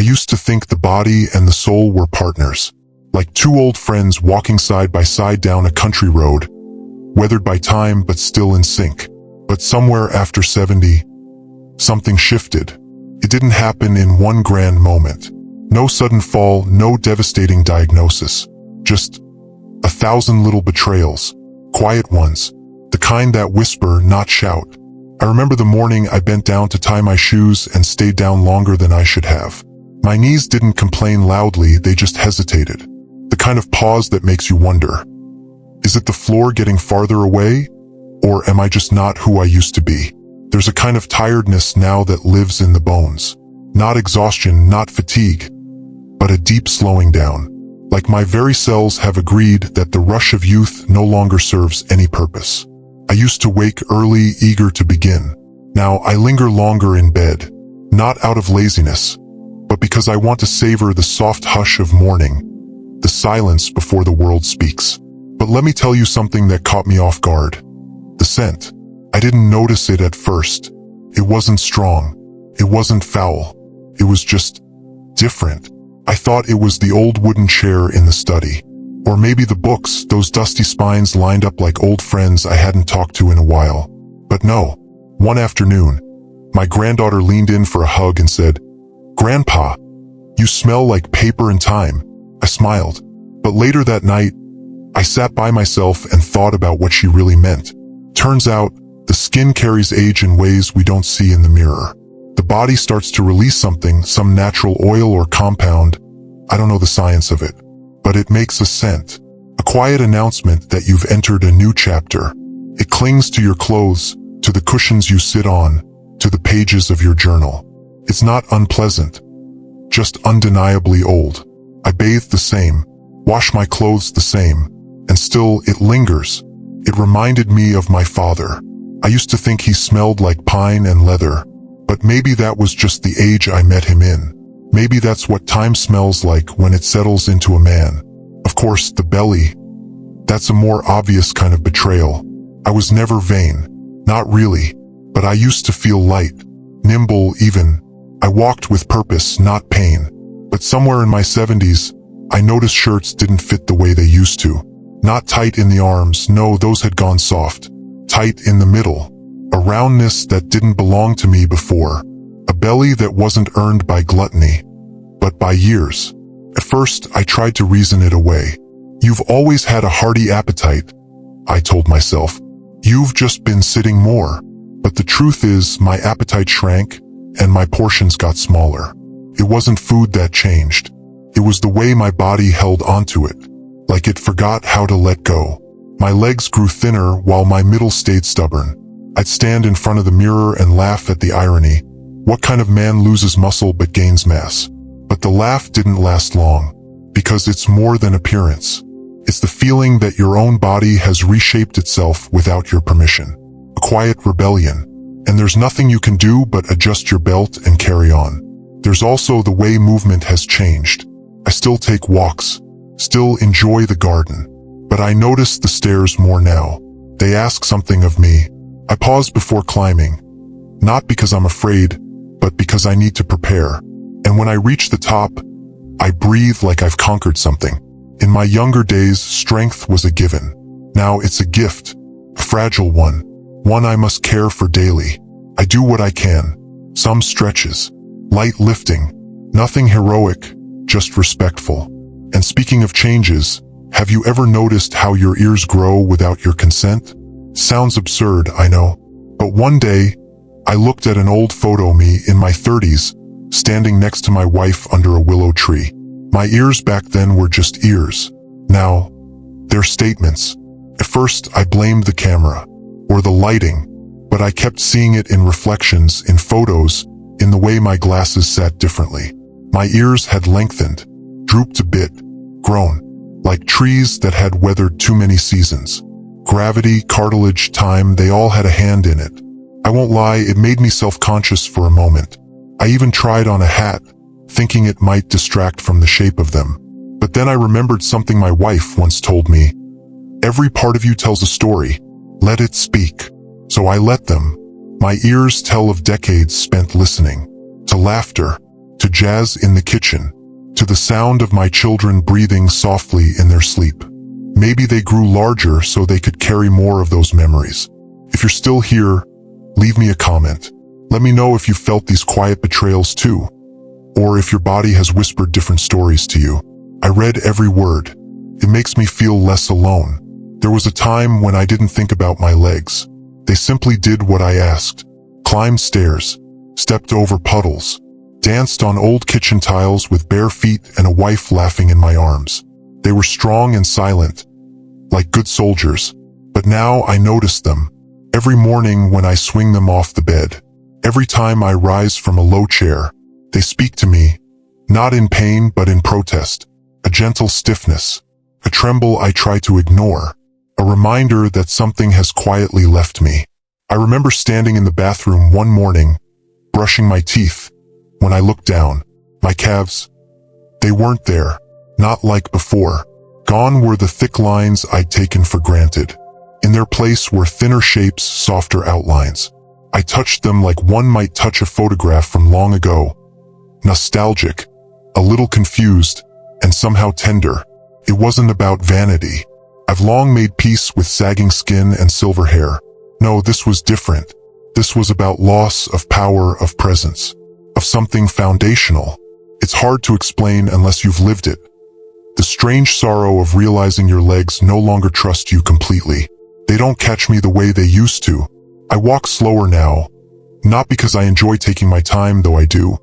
used to think the body and the soul were partners, like two old friends walking side by side down a country road, weathered by time but still in sync. But somewhere after 70, something shifted. It didn't happen in one grand moment. No sudden fall, no devastating diagnosis. Just 1,000 little betrayals. Quiet ones. The kind that whisper, not shout. I remember the morning I bent down to tie my shoes and stayed down longer than I should have. My knees didn't complain loudly, they just hesitated. The kind of pause that makes you wonder, is it the floor getting farther away? Or am I just not who I used to be? There's a kind of tiredness now that lives in the bones. Not exhaustion, not fatigue, but a deep slowing down. Like my very cells have agreed that the rush of youth no longer serves any purpose. I used to wake early, eager to begin. Now I linger longer in bed, not out of laziness, but because I want to savor the soft hush of morning, the silence before the world speaks. But let me tell you something that caught me off guard. The scent. I didn't notice it at first. It wasn't strong. It wasn't foul. It was just different. I thought it was the old wooden chair in the study. Or maybe the books, those dusty spines lined up like old friends I hadn't talked to in a while. But no. One afternoon, my granddaughter leaned in for a hug and said, "Grandpa, you smell like paper and time." I smiled. But later that night, I sat by myself and thought about what she really meant. Turns out, the skin carries age in ways we don't see in the mirror. The body starts to release something, some natural oil or compound. I don't know the science of it, but it makes a scent. A quiet announcement that you've entered a new chapter. It clings to your clothes, to the cushions you sit on, to the pages of your journal. It's not unpleasant, just undeniably old. I bathe the same, wash my clothes the same, and still it lingers. It reminded me of my father. I used to think he smelled like pine and leather, but maybe that was just the age I met him in. Maybe that's what time smells like when it settles into a man. Of course, the belly. That's a more obvious kind of betrayal. I was never vain. Not really. But I used to feel light, nimble even. I walked with purpose, not pain. But somewhere in my 70s, I noticed shirts didn't fit the way they used to. Not tight in the arms, no, those had gone soft. Tight in the middle. A roundness that didn't belong to me before. A belly that wasn't earned by gluttony, but by years. At first, I tried to reason it away. You've always had a hearty appetite, I told myself. You've just been sitting more. But the truth is, my appetite shrank, and my portions got smaller. It wasn't food that changed. It was the way my body held onto it. Like it forgot how to let go. My legs grew thinner while my middle stayed stubborn. I'd stand in front of the mirror and laugh at the irony. What kind of man loses muscle but gains mass? But the laugh didn't last long. Because it's more than appearance. It's the feeling that your own body has reshaped itself without your permission. A quiet rebellion. And there's nothing you can do but adjust your belt and carry on. There's also the way movement has changed. I still take walks. Still enjoy the garden. But I notice the stairs more now. They ask something of me. I pause before climbing. Not because I'm afraid, but because I need to prepare. And when I reach the top, I breathe like I've conquered something. In my younger days, strength was a given. Now it's a gift. A fragile one. One I must care for daily. I do what I can. Some stretches. Light lifting. Nothing heroic, just respectful. And speaking of changes, have you ever noticed how your ears grow without your consent? Sounds absurd, I know. But one day, I looked at an old photo of me in my 30s, standing next to my wife under a willow tree. My ears back then were just ears. Now, they're statements. At first, I blamed the camera, or the lighting, but I kept seeing it in reflections, in photos, in the way my glasses sat differently. My ears had lengthened, drooped a bit, grown, like trees that had weathered too many seasons. Gravity, cartilage, time, they all had a hand in it. I won't lie, it made me self-conscious for a moment. I even tried on a hat, thinking it might distract from the shape of them. But then I remembered something my wife once told me. Every part of you tells a story. Let it speak. So I let them. My ears tell of decades spent listening. To laughter, to jazz in the kitchen, to the sound of my children breathing softly in their sleep. Maybe they grew larger so they could carry more of those memories. If you're still here, leave me a comment. Let me know if you felt these quiet betrayals too, or if your body has whispered different stories to you. I read every word. It makes me feel less alone. There was a time when I didn't think about my legs. They simply did what I asked. Climbed stairs, stepped over puddles, danced on old kitchen tiles with bare feet and a wife laughing in my arms. They were strong and silent, like good soldiers. But now I notice them. Every morning when I swing them off the bed, every time I rise from a low chair, they speak to me, not in pain but in protest. A gentle stiffness, a tremble I try to ignore, a reminder that something has quietly left me. I remember standing in the bathroom one morning, brushing my teeth. When I looked down, my calves, they weren't there, not like before. Gone were the thick lines I'd taken for granted. In their place were thinner shapes, softer outlines. I touched them like one might touch a photograph from long ago. Nostalgic, a little confused, and somehow tender. It wasn't about vanity. I've long made peace with sagging skin and silver hair. No, this was different. This was about loss of power, of presence, of something foundational. It's hard to explain unless you've lived it. The strange sorrow of realizing your legs no longer trust you completely. They don't catch me the way they used to. I walk slower now, not because I enjoy taking my time, though I do,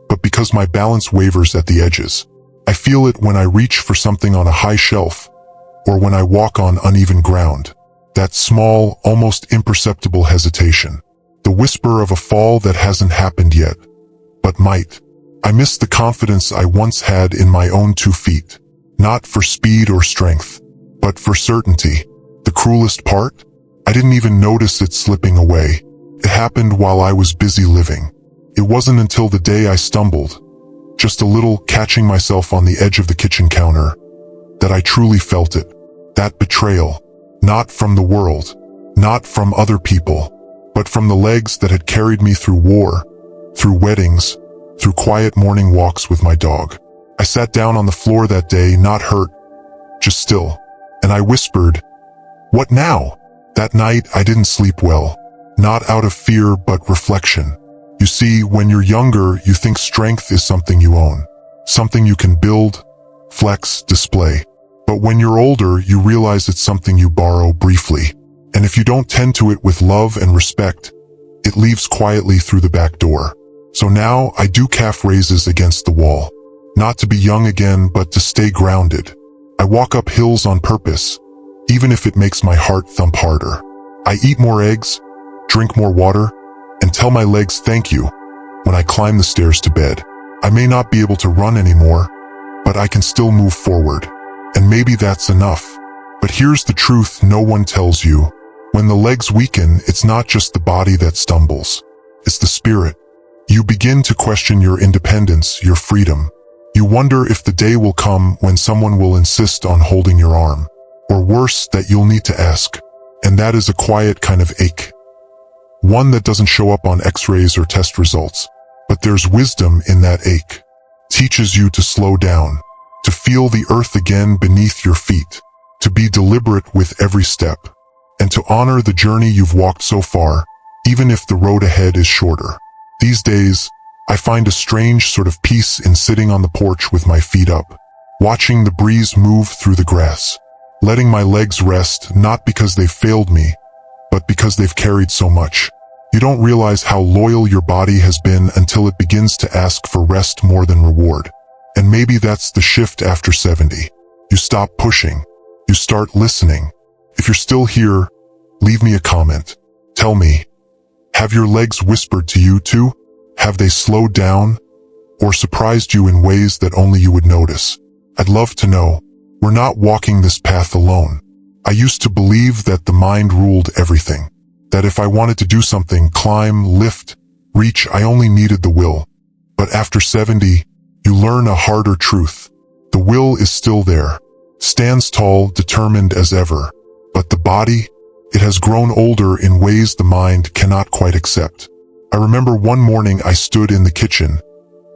but because my balance wavers at the edges. I feel it when I reach for something on a high shelf, or when I walk on uneven ground. That small, almost imperceptible hesitation. The whisper of a fall that hasn't happened yet, but might. I miss the confidence I once had in my own 2 feet. Not for speed or strength, but for certainty. The cruelest part? I didn't even notice it slipping away. It happened while I was busy living. It wasn't until the day I stumbled, just a little, catching myself on the edge of the kitchen counter, that I truly felt it. That betrayal. Not from the world, not from other people, but from the legs that had carried me through war, through weddings, through quiet morning walks with my dog. I sat down on the floor that day, not hurt, just still, and I whispered, "What now?" That night I didn't sleep well, not out of fear but reflection. You see, when you're younger, you think strength is something you own, something you can build, flex, display. But when you're older, you realize it's something you borrow briefly. And if you don't tend to it with love and respect, it leaves quietly through the back door. So now I do calf raises against the wall. Not to be young again, but to stay grounded. I walk up hills on purpose, even if it makes my heart thump harder. I eat more eggs, drink more water, and tell my legs thank you when I climb the stairs to bed. I may not be able to run anymore, but I can still move forward. And maybe that's enough. But here's the truth no one tells you. When the legs weaken, it's not just the body that stumbles. It's the spirit. You begin to question your independence, your freedom. You wonder if the day will come when someone will insist on holding your arm. Or worse, that you'll need to ask. And that is a quiet kind of ache. One that doesn't show up on x-rays or test results. But there's wisdom in that ache. Teaches you to slow down. To feel the earth again beneath your feet, to be deliberate with every step, and to honor the journey you've walked so far, even if the road ahead is shorter. These days, I find a strange sort of peace in sitting on the porch with my feet up, watching the breeze move through the grass, letting my legs rest not because they've failed me, but because they've carried so much. You don't realize how loyal your body has been until it begins to ask for rest more than reward. And maybe that's the shift after 70. You stop pushing. You start listening. If you're still here, leave me a comment. Tell me, have your legs whispered to you too? Have they slowed down? Or surprised you in ways that only you would notice? I'd love to know. We're not walking this path alone. I used to believe that the mind ruled everything. That if I wanted to do something, climb, lift, reach, I only needed the will. But after 70, you learn a harder truth. The will is still there, stands tall, determined as ever. But the body, it has grown older in ways the mind cannot quite accept. I remember one morning I stood in the kitchen,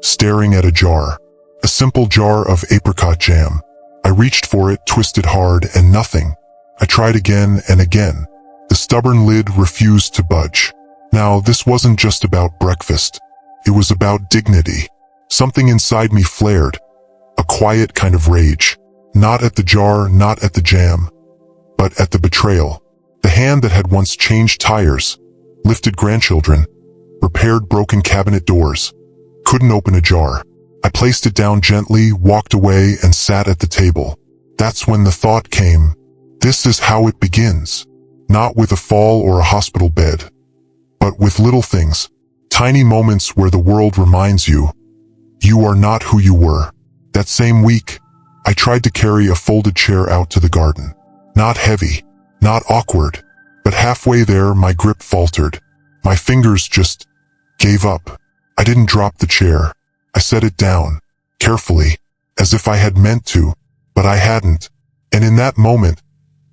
staring at a jar. A simple jar of apricot jam. I reached for it, twisted hard, and nothing. I tried again and again. The stubborn lid refused to budge. Now, this wasn't just about breakfast. It was about dignity. Something inside me flared. A quiet kind of rage. Not at the jar, not at the jam, but at the betrayal. The hand that had once changed tires, lifted grandchildren, repaired broken cabinet doors, couldn't open a jar. I placed it down gently, walked away, and sat at the table. That's when the thought came. This is how it begins. Not with a fall or a hospital bed, but with little things. Tiny moments where the world reminds you, you are not who you were. That same week, I tried to carry a folded chair out to the garden. Not heavy, not awkward, but halfway there my grip faltered. My fingers just gave up. I didn't drop the chair. I set it down, carefully, as if I had meant to, but I hadn't. And in that moment,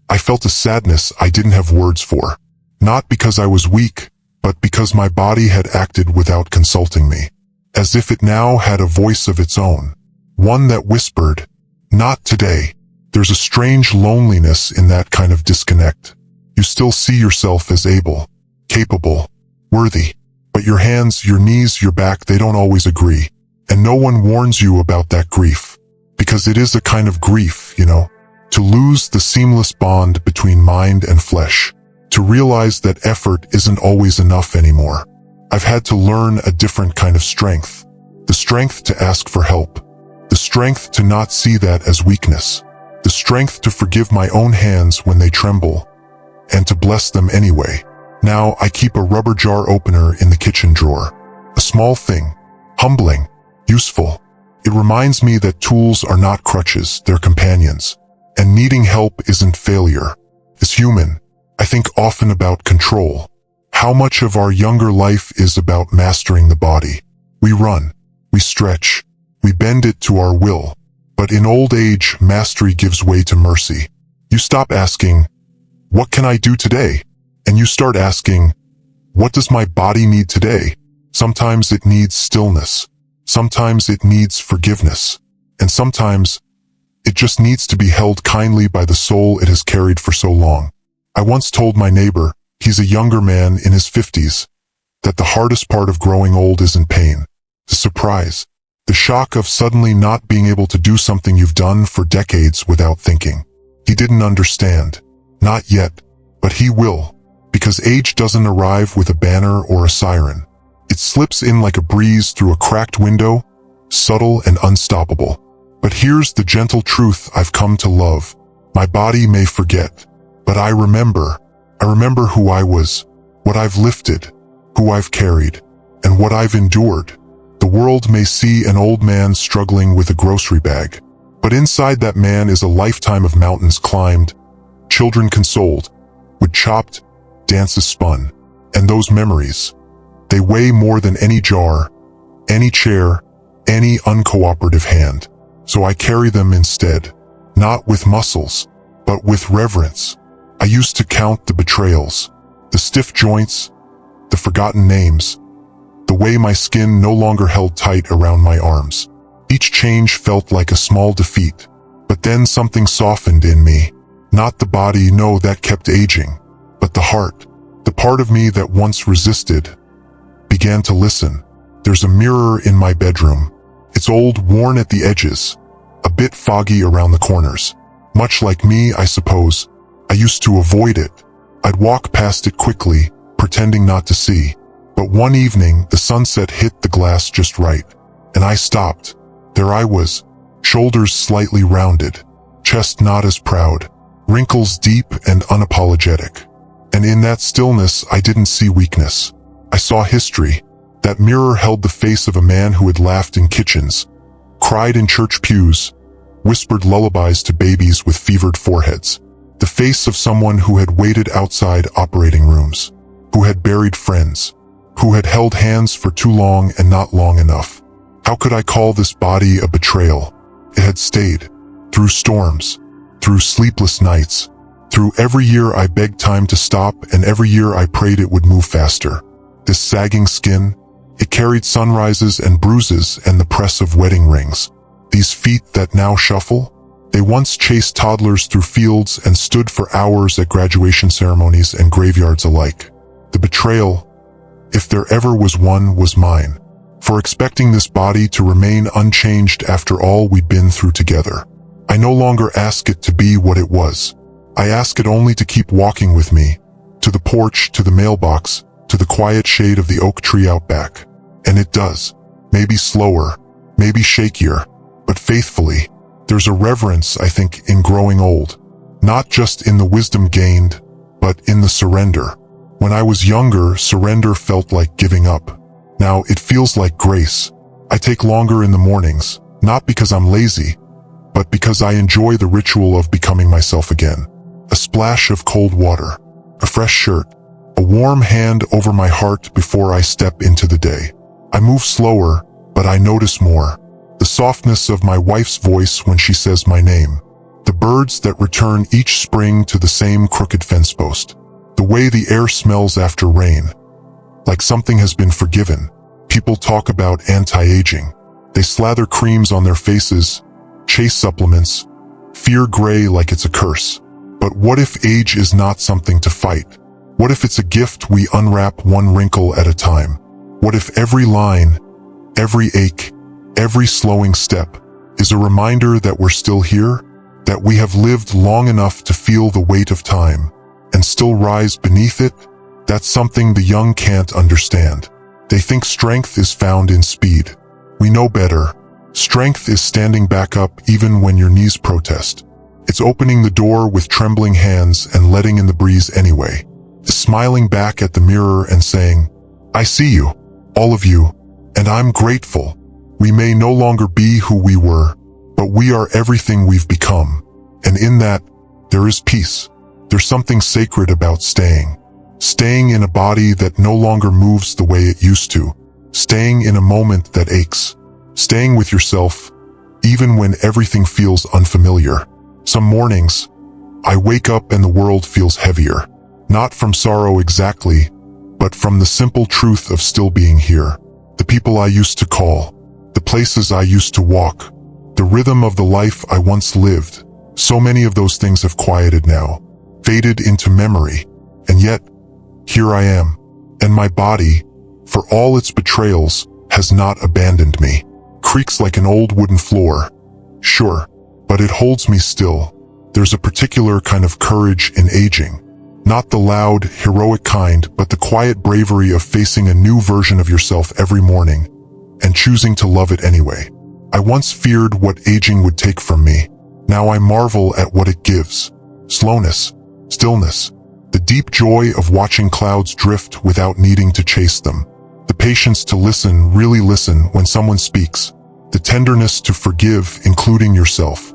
I felt a sadness I didn't have words for. Not because I was weak, but because my body had acted without consulting me. As if it now had a voice of its own. One that whispered, "Not today." There's a strange loneliness in that kind of disconnect. You still see yourself as able, capable, worthy, but your hands, your knees, your back, they don't always agree. And no one warns you about that grief. Because it is a kind of grief, you know, to lose the seamless bond between mind and flesh. To realize that effort isn't always enough anymore. I've had to learn a different kind of strength. The strength to ask for help. The strength to not see that as weakness. The strength to forgive my own hands when they tremble. And to bless them anyway. Now I keep a rubber jar opener in the kitchen drawer. A small thing. Humbling. Useful. It reminds me that tools are not crutches, they're companions. And needing help isn't failure. As human, I think often about control. How much of our younger life is about mastering the body? We run, we stretch, we bend it to our will. But in old age, mastery gives way to mercy. You stop asking, what can I do today? And you start asking, what does my body need today? Sometimes it needs stillness. Sometimes it needs forgiveness. And sometimes it just needs to be held kindly by the soul it has carried for so long. I once told my neighbor, he's a younger man in his 50s, that the hardest part of growing old isn't pain. The surprise. The shock of suddenly not being able to do something you've done for decades without thinking. He didn't understand. Not yet. But he will. Because age doesn't arrive with a banner or a siren. It slips in like a breeze through a cracked window, subtle and unstoppable. But here's the gentle truth I've come to love. My body may forget, but I remember. I remember who I was, what I've lifted, who I've carried, and what I've endured. The world may see an old man struggling with a grocery bag, but inside that man is a lifetime of mountains climbed, children consoled, wood chopped, dances spun, and those memories. They weigh more than any jar, any chair, any uncooperative hand. So I carry them instead, not with muscles, but with reverence. I used to count the betrayals, the stiff joints, the forgotten names, the way my skin no longer held tight around my arms. Each change felt like a small defeat, but then something softened in me. Not the body, no, that kept aging, but the heart, the part of me that once resisted, began to listen. There's a mirror in my bedroom. It's old, worn at the edges, a bit foggy around the corners. Much like me, I suppose, I used to avoid it. I'd walk past it quickly, pretending not to see. But one evening, the sunset hit the glass just right, and I stopped. There I was, shoulders slightly rounded, chest not as proud, wrinkles deep and unapologetic. And in that stillness, I didn't see weakness. I saw history. That mirror held the face of a man who had laughed in kitchens, cried in church pews, whispered lullabies to babies with fevered foreheads. The face of someone who had waited outside operating rooms, who had buried friends, who had held hands for too long and not long enough. How could I call this body a betrayal? It had stayed, through storms, through sleepless nights, through every year I begged time to stop and every year I prayed it would move faster. This sagging skin, It carried sunrises and bruises and the press of wedding rings. These feet that now shuffle? They once chased toddlers through fields and stood for hours at graduation ceremonies and graveyards alike. The betrayal, if there ever was one, was mine, for expecting this body to remain unchanged after all we'd been through together. I no longer ask it to be what it was. I ask it only to keep walking with me, to the porch, to the mailbox, to the quiet shade of the oak tree out back. And it does. Maybe slower, maybe shakier, but faithfully. There's a reverence, I think, in growing old. Not just in the wisdom gained, but in the surrender. When I was younger, surrender felt like giving up. Now it feels like grace. I take longer in the mornings, not because I'm lazy, but because I enjoy the ritual of becoming myself again. A splash of cold water, a fresh shirt, a warm hand over my heart before I step into the day. I move slower, but I notice more. The softness of my wife's voice when she says my name. The birds that return each spring to the same crooked fence post. The way the air smells after rain. Like something has been forgiven. People talk about anti-aging. They slather creams on their faces, chase supplements, fear gray like it's a curse. But what if age is not something to fight? What if it's a gift we unwrap one wrinkle at a time? What if every line, every ache, every slowing step is a reminder that we're still here, that we have lived long enough to feel the weight of time and still rise beneath it? That's something the young can't understand. They think strength is found in speed. We know better. Strength is standing back up even when your knees protest. It's opening the door with trembling hands and letting in the breeze anyway. It's smiling back at the mirror and saying, I see you, all of you, and I'm grateful. We may no longer be who we were, but we are everything we've become. And in that, there is peace. There's something sacred about staying. Staying in a body that no longer moves the way it used to. Staying in a moment that aches. Staying with yourself, even when everything feels unfamiliar. Some mornings, I wake up and the world feels heavier. Not from sorrow exactly, but from the simple truth of still being here. The people I used to call. The places I used to walk. The rhythm of the life I once lived. So many of those things have quieted now. Faded into memory. And yet, here I am. And my body, for all its betrayals, has not abandoned me. Creaks like an old wooden floor. Sure, but it holds me still. There's a particular kind of courage in aging. Not the loud, heroic kind, but the quiet bravery of facing a new version of yourself every morning and choosing to love it anyway. I once feared what aging would take from me. Now I marvel at what it gives. Slowness, stillness, the deep joy of watching clouds drift without needing to chase them. The patience to listen, really listen when someone speaks. The tenderness to forgive, including yourself.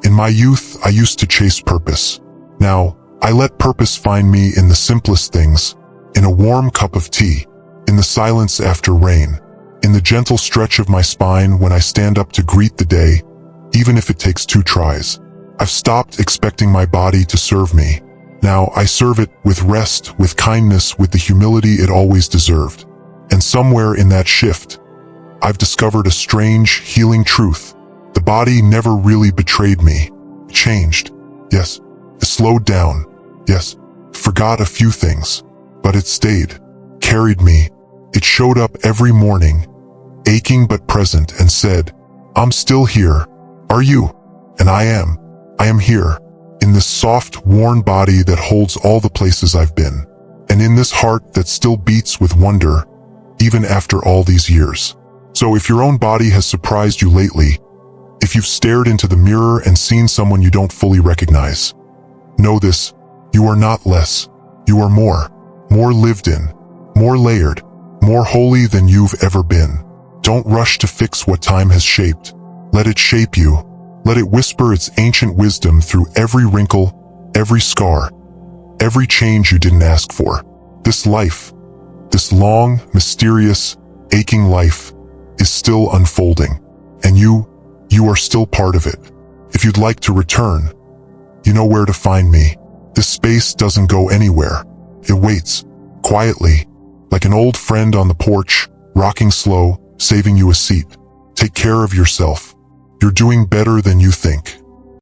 In my youth, I used to chase purpose. Now, I let purpose find me in the simplest things, in a warm cup of tea, in the silence after rain, in the gentle stretch of my spine when I stand up to greet the day, even if it takes 2 tries. I've stopped expecting my body to serve me. Now I serve it with rest, with kindness, with the humility it always deserved. And somewhere in that shift, I've discovered a strange, healing truth. The body never really betrayed me. It changed. Yes. It slowed down. Yes. Forgot a few things. But it stayed. Carried me. It showed up every morning, aching but present, and said, I'm still here. Are you? And I am. I am here. In this soft, worn body that holds all the places I've been. And in this heart that still beats with wonder, even after all these years. So if your own body has surprised you lately, if you've stared into the mirror and seen someone you don't fully recognize, know this, you are not less. You are more. More lived in. More layered. More holy than you've ever been. Don't rush to fix what time has shaped. Let it shape you. Let it whisper its ancient wisdom through every wrinkle, every scar, every change you didn't ask for. This life, this long, mysterious, aching life, is still unfolding. And you are still part of it. If you'd like to return, you know where to find me. This space doesn't go anywhere. It waits, quietly, like an old friend on the porch, rocking slow, saving you a seat. Take care of yourself. You're doing better than you think.